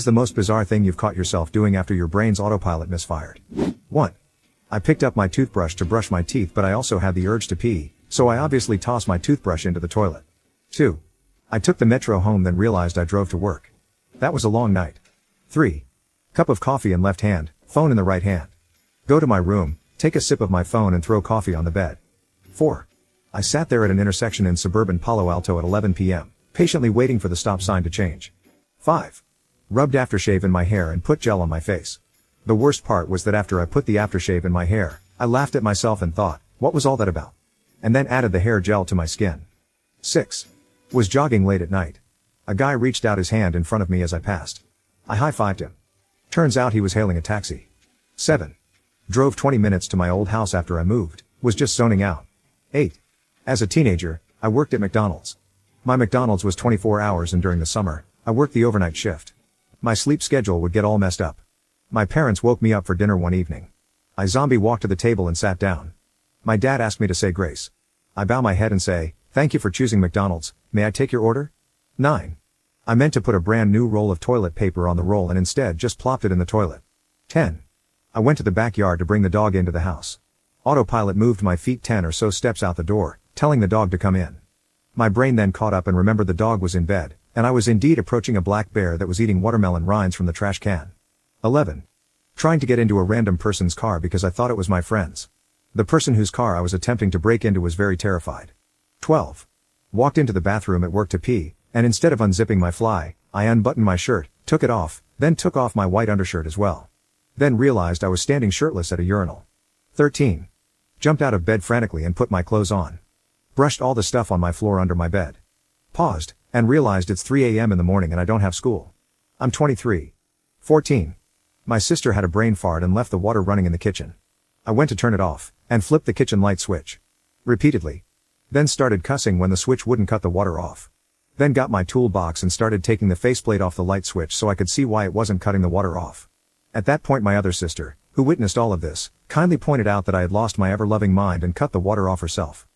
What's the most bizarre thing you've caught yourself doing after your brain's autopilot misfired? 1. I picked up my toothbrush to brush my teeth, but I also had the urge to pee, so I obviously tossed my toothbrush into the toilet. 2. I took the metro home, then realized I drove to work. That was a long night. 3. Cup of coffee in left hand, phone in the right hand. Go to my room, take a sip of my phone and throw coffee on the bed. 4. I sat there at an intersection in suburban Palo Alto at 11 p.m., patiently waiting for the stop sign to change. 5. Rubbed aftershave in my hair and put gel on my face. The worst part was that after I put the aftershave in my hair, I laughed at myself and thought, what was all that about? And then added the hair gel to my skin. 6. Was jogging late at night. A guy reached out his hand in front of me as I passed. I high-fived him. Turns out he was hailing a taxi. 7. Drove 20 minutes to my old house after I moved, was just zoning out. 8. As a teenager, I worked at McDonald's. My McDonald's was 24 hours and during the summer, I worked the overnight shift. My sleep schedule would get all messed up. My parents woke me up for dinner one evening. I zombie walked to the table and sat down. My dad asked me to say grace. I bow my head and say, thank you for choosing McDonald's, may I take your order? 9. I meant to put a brand new roll of toilet paper on the roll and instead just plopped it in the toilet. 10. I went to the backyard to bring the dog into the house. Autopilot moved my feet 10 or so steps out the door, telling the dog to come in. My brain then caught up and remembered the dog was in bed, and I was indeed approaching a black bear that was eating watermelon rinds from the trash can. 11. Trying to get into a random person's car because I thought it was my friend's. The person whose car I was attempting to break into was very terrified. 12. Walked into the bathroom at work to pee, and instead of unzipping my fly, I unbuttoned my shirt, took it off, then took off my white undershirt as well. Then realized I was standing shirtless at a urinal. 13. Jumped out of bed frantically and put my clothes on. Brushed all the stuff on my floor under my bed. Paused, and realized it's 3 a.m. in the morning and I don't have school. I'm 23. 14. My sister had a brain fart and left the water running in the kitchen. I went to turn it off, and flipped the kitchen light switch. Repeatedly. Then started cussing when the switch wouldn't cut the water off. Then got my toolbox and started taking the faceplate off the light switch so I could see why it wasn't cutting the water off. At that point my other sister, who witnessed all of this, kindly pointed out that I had lost my ever-loving mind and cut the water off herself.